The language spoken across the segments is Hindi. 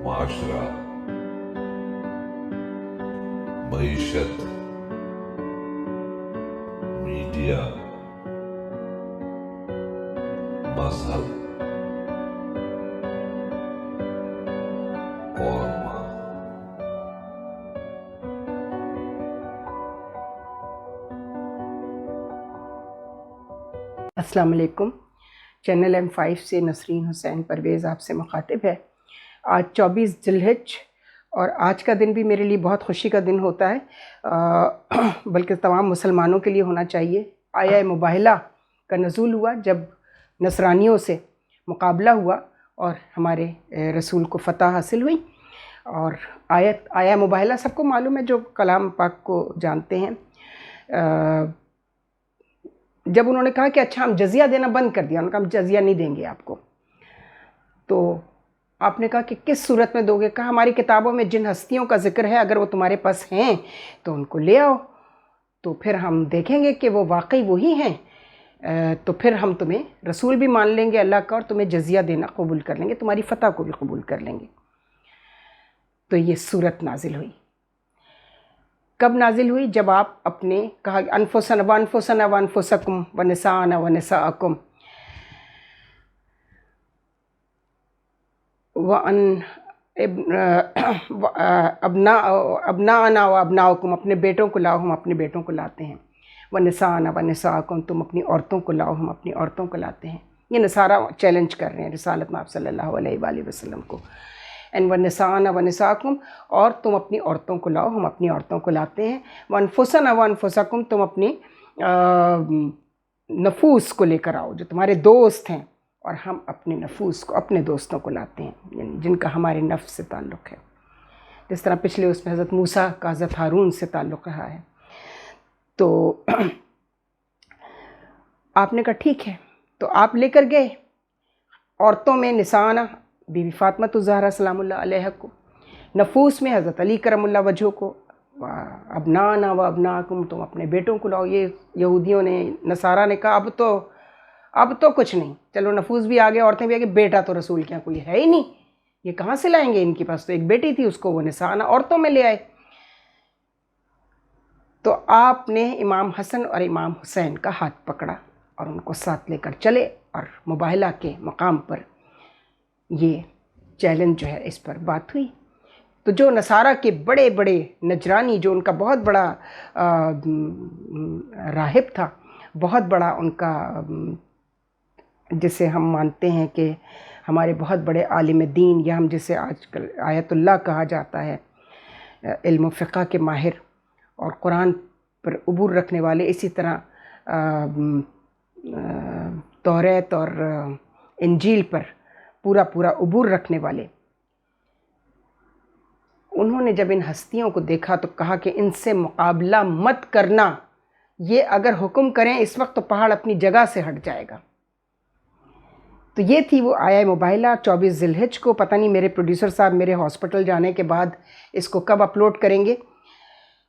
माशरा, मईशत, मीडिया, मजहब और माँ। अस्सलाम वालेकुम। चैनल M5 से नसरीन हुसैन परवेज़ आपसे मुखातिब है। आज 24 जिलहिज और आज का दिन भी मेरे लिए बहुत खुशी का दिन होता है, बल्कि तमाम मुसलमानों के लिए होना चाहिए। आया मुबाहिला का नज़ूल हुआ जब नसरानियों से मुकाबला हुआ और हमारे रसूल को फ़तह हासिल हुई। और आया मुबाहिला सबको मालूम है जो कलाम पाक को जानते हैं। जब उन्होंने कहा कि अच्छा हम जजिया देना बंद कर दिया, उन्होंने कहा हम जजिया नहीं देंगे आपको, तो आपने कहा कि किस सूरत में दोगे? कहा हमारी किताबों में जिन हस्तियों का जिक्र है अगर वो तुम्हारे पास हैं तो उनको ले आओ, तो फिर हम देखेंगे कि वो वाकई वही हैं, तो फिर हम तुम्हें रसूल भी मान लेंगे अल्लाह का और तुम्हें जजिया देना कबूल कर लेंगे, तुम्हारी फ़तह को भी कबूल कर लेंगे। तो ये सूरत नाजिल हुई। कब नाजिल हुई? जब आप अपने कहा अनफुसना व अनफुसना व अनफुसकुम व निसाअना व निसाअकुम व अबनाअना व अबनाउकुम, अपने बेटों को लाओ हम अपने बेटों को लाते हैं। व निसाअना व निसाअकुम, तुम अपनी औरतों को लाओ हम अपनी औरतों को लाते हैं। ये नसारा चैलेंज कर रहे हैं रिसालत में आप सल्लल्लाहु अलैहि वसल्लम को। एन व निसाअना व निसाअकुम, और तुम अपनी औरतों को लाओ हम अपनी औरतों को लाते हैं। व अनफुसना व अनफुसकुम, तुम अपनी नफूस को लेकर आओ जो तुम्हारे दोस्त हैं, और हम अपने नफूस को अपने दोस्तों को लाते हैं जिनका हमारे नफ्स से ताल्लुक़ है। जिस तरह पिछले उसमें हज़रत मूसा का हज़रत हारून से ताल्लुक़ रहा है। तो आपने कहा ठीक है, तो आप लेकर गए औरतों में निसाना बीवी फ़ातिमा ज़हरा सलामुल्लाह अलैहा को, नफूस में हज़रत अली करमुल्लाह वजहो को, अबनाना व अबनाकुम, तुम अपने बेटों को लाओ। ये यहूदियों ने, नसारा ने कहा अब तो कुछ नहीं, चलो नफूस भी आ गए, औरतें भी आ गई, बेटा तो रसूल के यहाँ कोई है ही नहीं, ये कहाँ से लाएंगे? इनके पास तो एक बेटी थी, उसको वो निसाना औरतों में ले आए। तो आपने इमाम हसन और इमाम हुसैन का हाथ पकड़ा और उनको साथ लेकर चले, और मुबाहिला के मकाम पर ये चैलेंज जो है इस पर बात हुई। तो जो नसारा के बड़े बड़े नजरानी, जो उनका बहुत बड़ा राहिब था, बहुत बड़ा उनका, जिसे हम मानते हैं कि हमारे बहुत बड़े आलिम दीन, या हम जिसे आजकल आयतुल्लाह कहा जाता है, इल्म फ़िक़्ह के माहिर और कुरान पर उबूर रखने वाले, इसी तरह तौरात और इंजील पर पूरा उबूर रखने वाले, उन्होंने जब इन हस्तियों को देखा तो कहा कि इनसे मुकाबला मत करना, ये अगर हुक्म करें इस वक्त तो पहाड़ अपनी जगह से हट जाएगा। तो ये थी वो आया मुबाहिला 24 जिलहिज को। पता नहीं मेरे प्रोड्यूसर साहब मेरे हॉस्पिटल जाने के बाद इसको कब अपलोड करेंगे,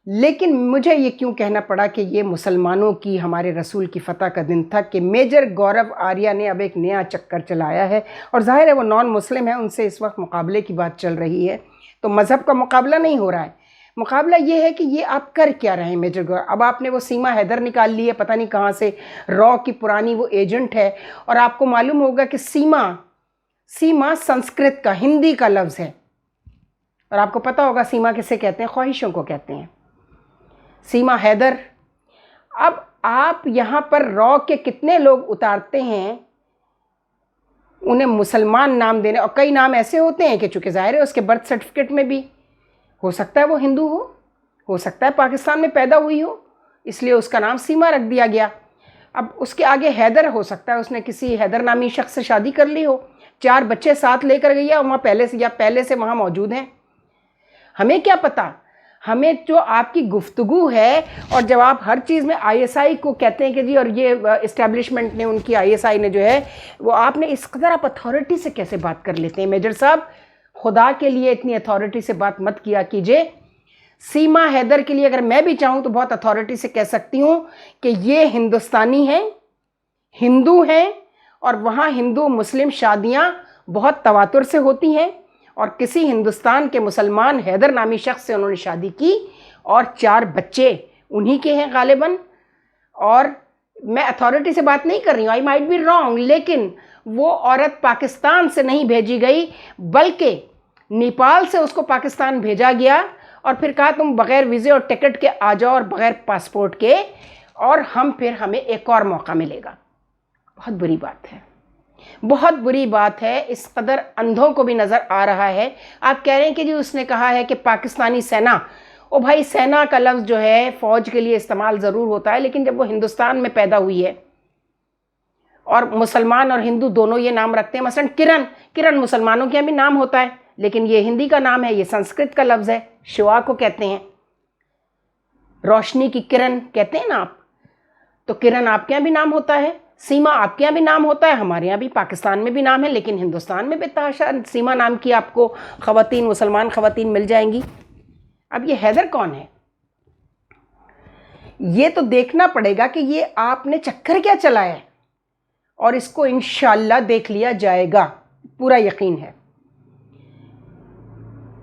लेकिन मुझे ये क्यों कहना पड़ा कि ये मुसलमानों की, हमारे रसूल की फ़तह का दिन था कि मेजर गौरव आर्या ने अब एक नया चक्कर चलाया है, और ज़ाहिर है वो नॉन मुस्लिम है, उनसे इस वक्त मुकाबले की बात चल रही है। तो मज़हब का मुकाबला नहीं हो रहा है, मुकाबला ये है कि ये आप कर क्या रहे हैं मेजर गौरव। अब आपने वो सीमा हैदर निकाल ली है, पता नहीं कहाँ से, रॉ की पुरानी वो एजेंट है, और आपको मालूम होगा कि सीमा संस्कृत का, हिंदी का लफ्ज़ है, और आपको पता होगा सीमा किसे कहते हैं? ख्वाहिशों को कहते हैं, सीमा हैदर। अब आप यहाँ पर रॉ के कितने लोग उतारते हैं, उन्हें मुसलमान नाम देने, और कई नाम ऐसे होते हैं कि चूँकि ज़ाहिर है उसके बर्थ सर्टिफिकेट में भी हो सकता है वो हिंदू हो सकता है पाकिस्तान में पैदा हुई हो, इसलिए उसका नाम सीमा रख दिया गया। अब उसके आगे हैदर हो सकता है उसने किसी हैदर नामी शख्स से शादी कर ली हो, 4 बच्चे साथ लेकर गई है, वहाँ पहले से वहाँ मौजूद हैं। हमें क्या पता? हमें जो आपकी गुफ्तगू है, और जब आप हर चीज़ में ISI को कहते हैं कि जी, और ये इस्टेब्लिशमेंट ने, उनकी ISI ने जो है वो, आपने इस कदर आप अथॉरिटी से कैसे बात कर लेते हैं? मेजर साहब, खुदा के लिए इतनी अथॉरिटी से बात मत किया कीजिए। सीमा हैदर के लिए अगर मैं भी चाहूँ तो बहुत अथॉरिटी से कह सकती हूँ कि ये हिंदुस्तानी हैं, हिंदू हैं, और वहाँ हिंदू मुस्लिम शादियाँ बहुत तवातुर से होती हैं, और किसी हिंदुस्तान के मुसलमान हैदर नामी शख्स से उन्होंने शादी की और 4 बच्चे उन्हीं के हैं गालिबन। और मैं अथॉरिटी से बात नहीं कर रही हूँ, आई माइट बी रॉन्ग, लेकिन वो औरत पाकिस्तान से नहीं भेजी गई बल्कि नेपाल से उसको पाकिस्तान भेजा गया और फिर कहा तुम बग़ैर वीज़े और टिकट के आ जाओ और बग़ैर पासपोर्ट के, और हमें एक और मौका मिलेगा। बहुत बुरी बात है, बहुत बुरी बात है। इस कदर अंधों को भी नज़र आ रहा है। आप कह रहे हैं कि जी उसने कहा है कि पाकिस्तानी सेना, ओ भाई सेना का लफ्ज़ जो है फ़ौज के लिए इस्तेमाल ज़रूर होता है, लेकिन जब वो हिंदुस्तान में पैदा हुई है और मुसलमान और हिंदू दोनों ये नाम रखते हैं, मसलन किरण, किरण मुसलमानों के यहाँ भी नाम होता है, लेकिन ये हिंदी का नाम है, ये संस्कृत का लफ्ज़ है, शिवा को कहते हैं, रोशनी की किरण कहते हैं ना आप, तो किरण आपके यहाँ भी नाम होता है, सीमा आपके यहाँ भी नाम होता है, हमारे यहाँ भी पाकिस्तान में भी नाम है, लेकिन हिंदुस्तान में बेतहाशा सीमा नाम की आपको ख़वातीन, मुसलमान ख़वातीन मिल जाएंगी। अब ये हैदर कौन है, ये तो देखना पड़ेगा कि ये आपने चक्कर क्या चलाया है, और इसको इंशाअल्लाह देख लिया जाएगा, पूरा यकीन है।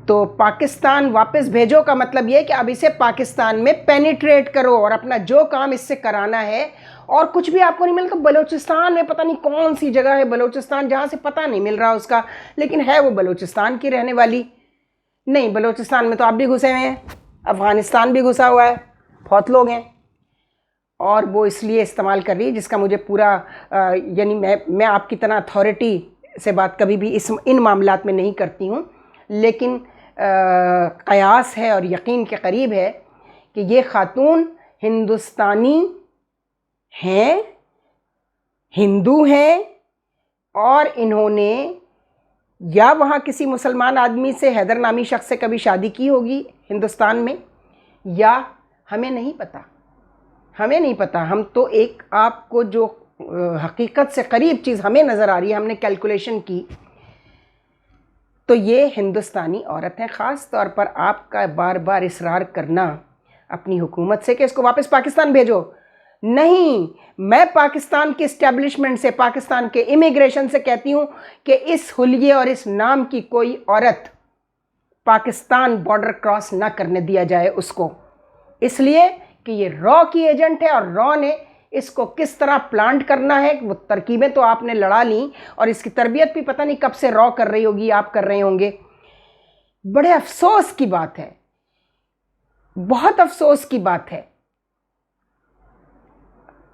तो पाकिस्तान वापस भेजो का मतलब ये है कि अब इसे पाकिस्तान में पेनिट्रेट करो और अपना जो काम इससे कराना है, और कुछ भी आपको नहीं मिलता। बलूचिस्तान में पता नहीं कौन सी जगह है, बलूचिस्तान जहाँ से पता नहीं मिल रहा उसका, लेकिन है वो बलूचिस्तान की रहने वाली। नहीं, बलूचिस्तान में तो आप भी घुसे हुए हैं, अफ़गानिस्तान भी घुसा हुआ है, बहुत लोग हैं, और वो इसलिए इस्तेमाल कर रही है जिसका मुझे पूरा यानी मैं आपकी तरह अथॉरिटी से बात कभी भी इन मामलात में नहीं करती हूँ, लेकिन क़यास है और यकीन के करीब है कि ये ख़ातून हिंदुस्तानी हैं, हिंदू हैं, और इन्होंने या वहाँ किसी मुसलमान आदमी से, हैदर नामी शख्स से कभी शादी की होगी हिंदुस्तान में, या हमें नहीं पता, हमें नहीं पता। हम तो एक आपको जो हकीकत से करीब चीज़ हमें नज़र आ रही है, हमने कैलकुलेशन की, तो ये हिंदुस्तानी औरत है। ख़ास तौर पर आपका बार बार इसरार करना अपनी हुकूमत से कि इसको वापस पाकिस्तान भेजो, नहीं, मैं पाकिस्तान के इस्टेब्लिशमेंट से, पाकिस्तान के इमिग्रेशन से कहती हूँ कि इस हुलिये और इस नाम की कोई औरत पाकिस्तान बॉर्डर क्रॉस ना करने दिया जाए उसको, इसलिए कि ये रॉ की एजेंट है, और रॉ ने इसको किस तरह प्लांट करना है वो तरकीबें तो आपने लड़ा ली, और इसकी तरबियत भी पता नहीं कब से रॉ कर रही होगी, आप कर रहे होंगे। बड़े अफसोस की बात है, बहुत अफसोस की बात है।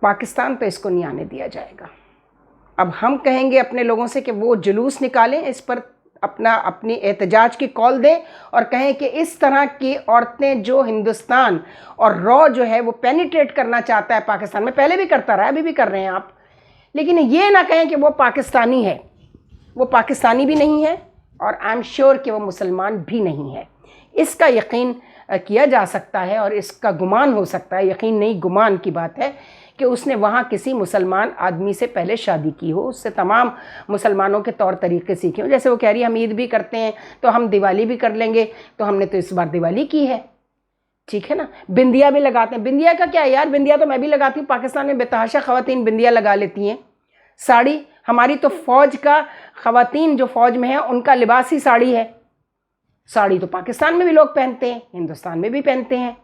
पाकिस्तान पे इसको नहीं आने दिया जाएगा। अब हम कहेंगे अपने लोगों से कि वो जुलूस निकालें, इस पर अपनी एहतजाज की कॉल दें और कहें कि इस तरह की औरतें जो हिंदुस्तान और रॉ जो है वो पेनिट्रेट करना चाहता है पाकिस्तान में, पहले भी करता रहा है, अभी भी कर रहे हैं आप, लेकिन ये ना कहें कि वो पाकिस्तानी है। वो पाकिस्तानी भी नहीं है, और आई एम श्योर कि वो मुसलमान भी नहीं है। इसका यकीन किया जा सकता है, और इसका गुमान हो सकता है, यकीन नहीं गुमान की बात है, कि उसने वहाँ किसी मुसलमान आदमी से पहले शादी की हो, उससे तमाम मुसलमानों के तौर तरीके सीखे हो। जैसे वो कह रही है हम ईद भी करते हैं तो हम दिवाली भी कर लेंगे, तो हमने तो इस बार दिवाली की है, ठीक है ना। बिंदिया भी लगाते हैं, बिंदिया का क्या है यार, बिंदिया तो मैं भी लगाती हूँ, पाकिस्तान में बेतहाशा ख़वातीन बिंदिया लगा लेती हैं। साड़ी, हमारी तो फ़ौज का ख़वातीन जो फ़ौज में है उनका लिबास ही साड़ी है। साड़ी तो पाकिस्तान में भी लोग पहनते हैं, हिंदुस्तान में भी पहनते हैं,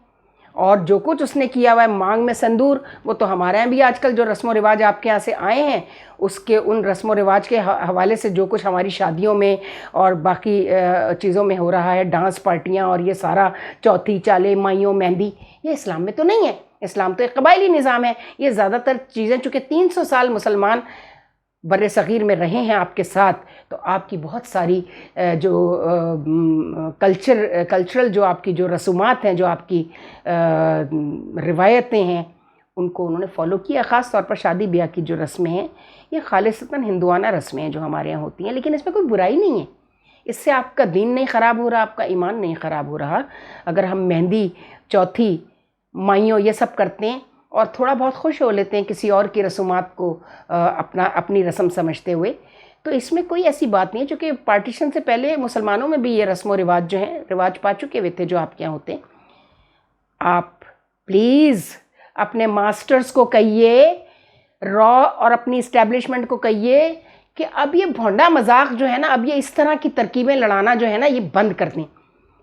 और जो कुछ उसने किया हुआ है, मांग में संदूर, वो तो हमारे यहाँ भी आजकल जो रस्म व रिवाज आपके यहाँ से आए हैं, उसके उन रस्म व रिवाज के हवाले से जो कुछ हमारी शादियों में और बाकी चीज़ों में हो रहा है, डांस पार्टियाँ और ये सारा चौथी चाले, माइयों, मेहंदी, ये इस्लाम में तो नहीं है। इस्लाम तो एक कबायली निज़ाम है। ये ज़्यादातर चीज़ें, चूँकि 300 साल मुसलमान बर्रे सग़ीर में रहे हैं आपके साथ, तो आपकी बहुत सारी जो कल्चरल जो आपकी जो रसूमात हैं, जो आपकी रिवायतें हैं, उनको उन्होंने फ़ॉलो किया। ख़ास तौर पर शादी ब्याह की जो रस्में हैं, ये खालिसतन हिंदुआना रस्में हैं जो हमारे यहाँ होती हैं, लेकिन इसमें कोई बुराई नहीं है। इससे आपका दीन नहीं ख़राब हो रहा, आपका ईमान नहीं ख़राब हो रहा। अगर हम मेहंदी, चौथी, माइयों ये सब करते हैं और थोड़ा बहुत खुश हो लेते हैं किसी और की रसूमात को अपनी रस्म समझते हुए, तो इसमें कोई ऐसी बात नहीं है। चूँकि पार्टीशन से पहले मुसलमानों में भी ये रस्म व रिवाज जो हैं, रिवाज पा चुके हुए थे जो आपके यहाँ होते हैं। आप प्लीज़ अपने मास्टर्स को कहिए, रॉ और अपनी इस्टेब्लिशमेंट को कहिए कि अब ये भोंडा मजाक जो है ना, अब ये इस तरह की तरकीबें लड़ाना जो है ना, ये बंद कर दें,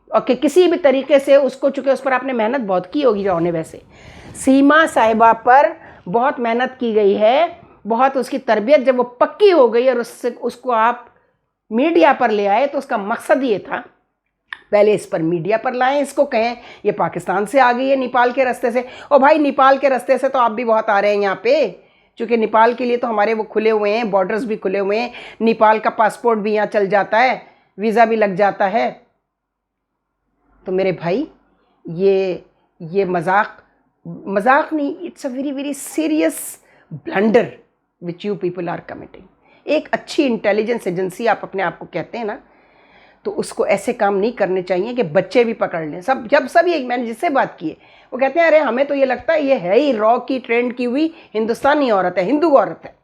और कि किसी भी तरीके से उसको, चूँकि उस पर आपने मेहनत बहुत की होगी जो होने, वैसे सीमा साहिबा पर बहुत मेहनत की गई है, बहुत उसकी तरबियत जब वो पक्की हो गई और उसको आप मीडिया पर ले आए, तो उसका मकसद ये था, पहले इस पर मीडिया पर लाएं, इसको कहें ये पाकिस्तान से आ गई है, नेपाल के रास्ते से। और भाई नेपाल के रास्ते से तो आप भी बहुत आ रहे हैं यहाँ पे, क्योंकि नेपाल के लिए तो हमारे वो खुले हुए हैं, बॉर्डर्स भी खुले हुए हैं, नेपाल का पासपोर्ट भी यहाँ चल जाता है, वीज़ा भी लग जाता है। तो मेरे भाई ये मजाक नहीं, it's a very very serious blunder which you people are committing. एक अच्छी इंटेलिजेंस एजेंसी आप अपने आप को कहते हैं ना, तो उसको ऐसे काम नहीं करने चाहिए कि बच्चे भी पकड़ लें। सब ये, मैंने जिससे बात की है वो कहते हैं अरे हमें तो ये लगता है ये है ही रॉ की ट्रेंड की हुई हिंदुस्तानी औरत है, हिंदू औरत है।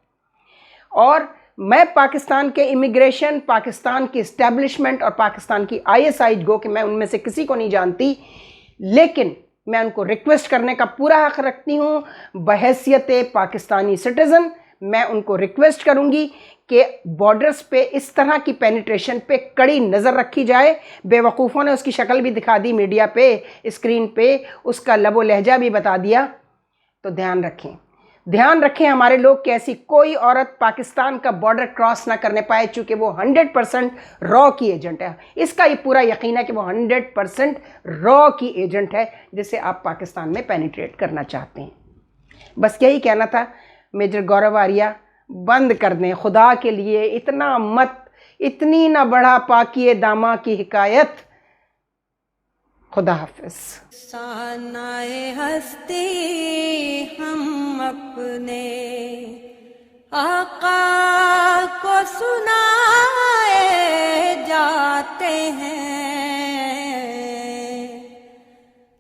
और मैं पाकिस्तान के इमिग्रेशन, पाकिस्तान की इस्टेब्लिशमेंट और पाकिस्तान की ISI गो कि मैं उनमें से किसी को नहीं जानती, लेकिन मैं उनको रिक्वेस्ट करने का पूरा हक रखती हूँ बहैसियत पाकिस्तानी सिटीज़न। मैं उनको रिक्वेस्ट करूँगी कि बॉर्डर्स पे इस तरह की पेनिट्रेशन पे कड़ी नज़र रखी जाए। बेवकूफ़ों ने उसकी शक्ल भी दिखा दी मीडिया पे, स्क्रीन पे, उसका लबो लहजा भी बता दिया। तो ध्यान रखें हमारे लोग कि ऐसी कोई औरत पाकिस्तान का बॉर्डर क्रॉस ना करने पाए, चूँकि वो 100% रॉ की एजेंट है। इसका ये पूरा यकीन है कि वो 100% रॉ की एजेंट है जिसे आप पाकिस्तान में पेनिट्रेट करना चाहते हैं। बस यही कहना था मेजर गौरव आर्या, बंद कर दें खुदा के लिए, इतना मत, इतनी ना बढ़ा पाकिए दामा की हिकायत। खुदा हाफिज। सानाए हस्ती हम अपने आका को सुनाए जाते हैं,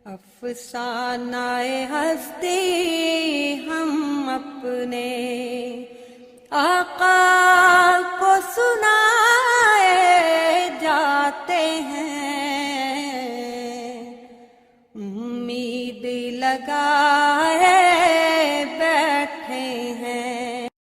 अफसानाए हस्ती हम अपने आका को सुनाए जाते हैं। उम्मीद लगाए